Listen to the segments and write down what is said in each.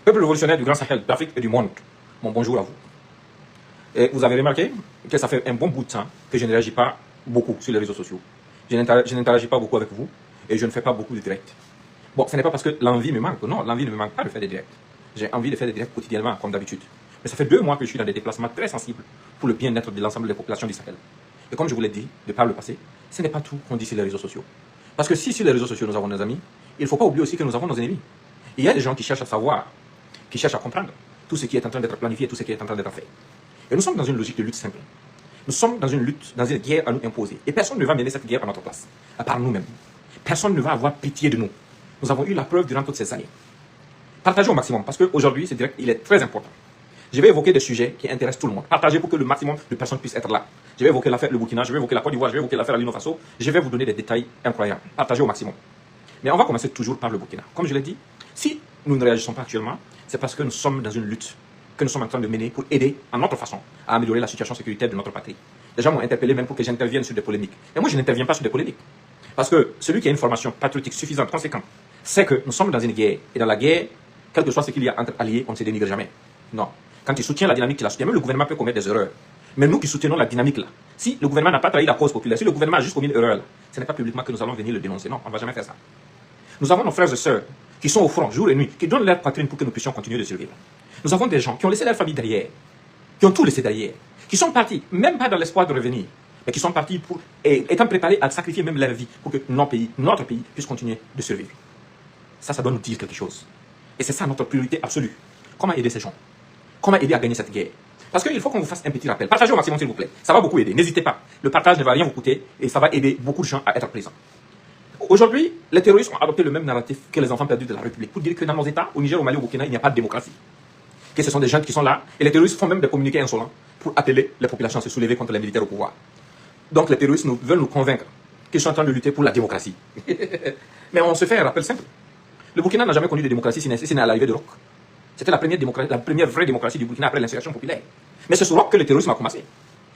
Peuple révolutionnaire du Grand Sahel, d'Afrique et du monde, mon bonjour à vous. Et vous avez remarqué que ça fait un bon bout de temps que je ne réagis pas beaucoup sur les réseaux sociaux. Je n'interagis pas beaucoup avec vous et je ne fais pas beaucoup de directs. Bon, ce n'est pas parce que l'envie me manque. Non, l'envie ne me manque pas de faire des directs. J'ai envie de faire des directs quotidiennement, comme d'habitude. Mais ça fait 2 mois que je suis dans des déplacements très sensibles pour le bien-être de l'ensemble des populations du Sahel. Et comme je vous l'ai dit, de par le passé, ce n'est pas tout qu'on dit sur les réseaux sociaux. Parce que si sur les réseaux sociaux nous avons nos amis, il ne faut pas oublier aussi que nous avons nos ennemis. Il y a des gens qui cherchent à savoir, qui cherchent à comprendre tout ce qui est en train d'être planifié, tout ce qui est en train d'être fait. Et nous sommes dans une logique de lutte simple. Nous sommes dans une lutte, dans une guerre à nous imposer. Et personne ne va mener cette guerre à notre place, à part nous-mêmes. Personne ne va avoir pitié de nous. Nous avons eu la preuve durant toutes ces années. Partagez au maximum, parce qu'aujourd'hui, ce direct, il est très important. Je vais évoquer des sujets qui intéressent tout le monde. Partagez pour que le maximum de personnes puissent être là. Je vais évoquer l'affaire le Burkina, je vais évoquer la Côte d'Ivoire, je vais évoquer l'affaire Lino Faso. Je vais vous donner des détails incroyables. Partagez au maximum. Mais on va commencer toujours par le Burkina. Comme je l'ai dit, si nous ne réagissons pas actuellement, c'est parce que nous sommes dans une lutte que nous sommes en train de mener pour aider, à notre façon, à améliorer la situation sécuritaire de notre patrie. Les gens m'ont interpellé même pour que j'intervienne sur des polémiques. Et moi, je n'interviens pas sur des polémiques. Parce que celui qui a une formation patriotique suffisante, conséquente, sait que nous sommes dans une guerre. Et dans la guerre, quel que soit ce qu'il y a entre alliés, on ne se dénigre jamais. Non. Quand tu soutiens la dynamique, tu la soutiens. Même le gouvernement peut commettre des erreurs. Mais nous qui soutenons la dynamique là, si le gouvernement n'a pas trahi la cause populaire, si le gouvernement a juste commis une erreur là, ce n'est pas publiquement que nous allons venir le dénoncer. Non, on ne va jamais faire ça. Nous avons nos frères et sœurs qui sont au front jour et nuit, qui donnent leur poitrine pour que nous puissions continuer de survivre. Nous avons des gens qui ont laissé leur famille derrière, qui ont tout laissé derrière, qui sont partis, même pas dans l'espoir de revenir, mais qui sont partis pour, étant préparés à sacrifier même leur vie pour que notre pays puisse continuer de survivre. Ça doit nous dire quelque chose. Et c'est ça notre priorité absolue. Comment aider ces gens? Comment aider à gagner cette guerre? Parce qu'il faut qu'on vous fasse un petit rappel. Partagez au maximum s'il vous plaît. Ça va beaucoup aider. N'hésitez pas. Le partage ne va rien vous coûter et ça va aider beaucoup de gens à être présents. Aujourd'hui, les terroristes ont adopté le même narratif que les enfants perdus de la République pour dire que dans nos États, au Niger, au Mali, au Burkina, il n'y a pas de démocratie. Que ce sont des gens qui sont là et les terroristes font même des communiqués insolents pour appeler les populations à se soulever contre les militaires au pouvoir. Donc les terroristes veulent nous convaincre qu'ils sont en train de lutter pour la démocratie. Mais on se fait un rappel simple. Le Burkina n'a jamais connu de démocratie sinon à l'arrivée de Roch. C'était la première vraie démocratie du Burkina après l'insurrection populaire. Mais c'est sous Roch que le terrorisme a commencé.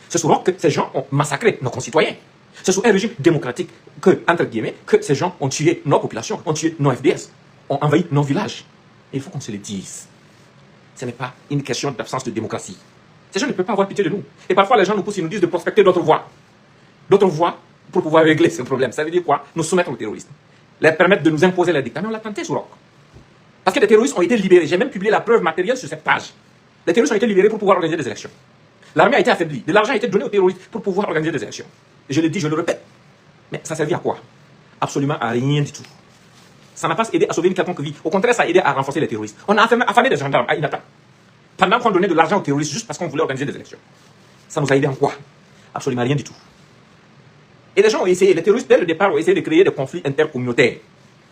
C'est sous Roch que ces gens ont massacré nos concitoyens. C'est sous un régime démocratique que, entre guillemets, que ces gens ont tué nos populations, ont tué nos FDS, ont envahi nos villages. Et il faut qu'on se le dise. Ce n'est pas une question d'absence de démocratie. Ces gens ne peuvent pas avoir pitié de nous. Et parfois, les gens nous poussent et nous disent de prospecter d'autres voies. D'autres voies pour pouvoir régler ce problème. Ça veut dire quoi? Nous soumettre aux terroristes. Leur permettre de nous imposer la dictature. Mais on l'a tenté sous Roch. Parce que les terroristes ont été libérés. J'ai même publié la preuve matérielle sur cette page. Les terroristes ont été libérés pour pouvoir organiser des élections. L'armée a été affaiblie. De l'argent a été donné aux terroristes pour pouvoir organiser des élections. Et je le dis, je le répète. Mais ça servait à quoi? Absolument à rien du tout. Ça n'a pas aidé à sauver une quelconque vie. Au contraire, ça a aidé à renforcer les terroristes. On a affamé des gendarmes à Inata. Pendant qu'on donnait de l'argent aux terroristes juste parce qu'on voulait organiser des élections. Ça nous a aidé en quoi? Absolument rien du tout. Et les gens ont essayé, les terroristes dès le départ ont essayé de créer des conflits intercommunautaires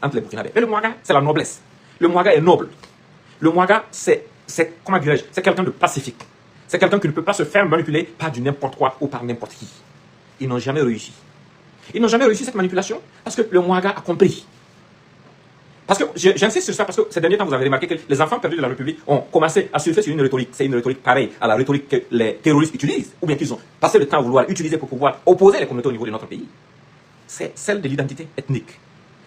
entre les Burkinabés. Mais le Mouaga, c'est la noblesse. Le Mouaga est noble. Le Mouaga, c'est comment dirais-je, c'est quelqu'un de pacifique. C'est quelqu'un qui ne peut pas se faire manipuler par du n'importe quoi ou par n'importe qui. Ils n'ont jamais réussi. Ils n'ont jamais réussi cette manipulation parce que le Mouaga a compris. Parce que j'insiste sur ça parce que ces derniers temps, vous avez remarqué que les enfants perdus de la République ont commencé à surfer sur une rhétorique. C'est une rhétorique pareille à la rhétorique que les terroristes utilisent, ou bien qu'ils ont passé le temps à vouloir utiliser pour pouvoir opposer les communautés au niveau de notre pays. C'est celle de l'identité ethnique.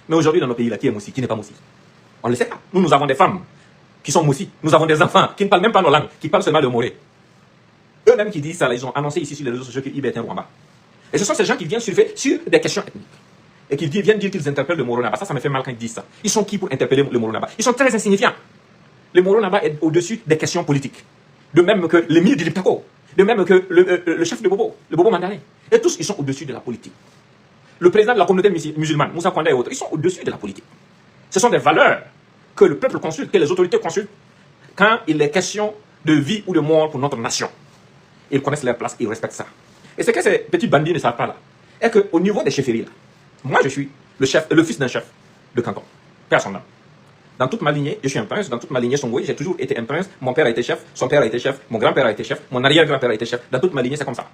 Mais aujourd'hui, dans nos pays, là, qui est Moussi, qui n'est pas Moussi? On ne le sait pas. Nous avons des femmes qui sont Moussi. Nous avons des enfants qui ne parlent même pas nos langues, qui parlent seulement le moré. Eux-mêmes qui disent ça, là, ils ont annoncé ici sur les réseaux sociaux qu'ils est un Rwanda. Et ce sont ces gens qui viennent surfer sur des questions ethniques. Et qui viennent dire qu'ils interpellent le Moro Naba. Ça me fait mal quand ils disent ça. Ils sont qui pour interpeller le Moro Naba? Ils sont très insignifiants. Le Moro Naba est au-dessus des questions politiques. De même que l'émir du Liptako. De même que le chef de Bobo, le Bobo Mandalay. Et tous, ils sont au-dessus de la politique. Le président de la communauté musulmane, Moussa Kwanda et autres, ils sont au-dessus de la politique. Ce sont des valeurs que le peuple consulte, que les autorités consultent, quand il est question de vie ou de mort pour notre nation. Ils connaissent leur place, ils respectent ça. Et ce que ces petits bandits ne savent pas là, est qu'au niveau des chefferies là, moi je suis le fils d'un chef de canton, père son âme. Dans toute ma lignée, je suis un prince, dans toute ma lignée Songoï, j'ai toujours été un prince, mon père a été chef, son père a été chef, mon grand-père a été chef, mon arrière-grand-père a été chef, dans toute ma lignée c'est comme ça.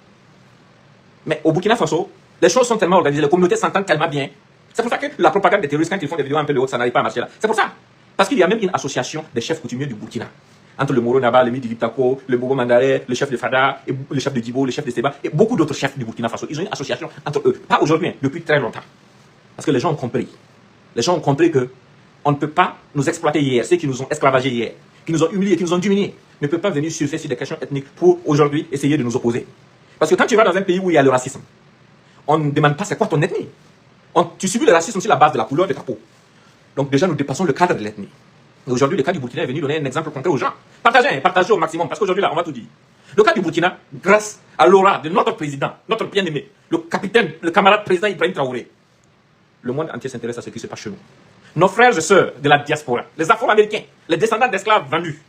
Mais au Burkina Faso, les choses sont tellement organisées, les communautés s'entendent tellement bien. C'est pour ça que la propagande des terroristes, quand ils font des vidéos un peu de haut, ça n'arrive pas à marcher là. C'est pour ça. Parce qu'il y a même une association des chefs coutumiers du Burkina. Entre le Moro Naba, le Midi Liptako, le Bobo Mandalay, le chef de Fada, et le chef de Djibo, le chef de Seba, et beaucoup d'autres chefs du Burkina Faso. Ils ont une association entre eux. Pas aujourd'hui, hein, depuis très longtemps. Parce que les gens ont compris que on ne peut pas nous exploiter hier, ceux qui nous ont esclavagés hier. qui nous ont humiliés, qui nous ont diminués, ne peut pas venir surfer sur des questions ethniques pour aujourd'hui essayer de nous opposer. Parce que quand tu vas dans un pays où il y a le racisme, on ne demande pas c'est quoi ton ethnie. Tu subis le racisme sur la base de la couleur de ta peau. Donc déjà, nous dépassons le cadre de l'ethnie. Et aujourd'hui, le cas du Burkina est venu donner un exemple concret aux gens. Partagez au maximum, parce qu'aujourd'hui, là, on va tout dire. Le cas du Burkina, grâce à l'aura de notre président, notre bien-aimé, le capitaine, le camarade président Ibrahim Traoré, le monde entier s'intéresse à ce qui se passe chez nous. Nos frères et sœurs de la diaspora, les Afro-Américains, les descendants d'esclaves vendus,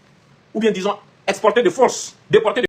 ou bien disons exportés de force, déportés de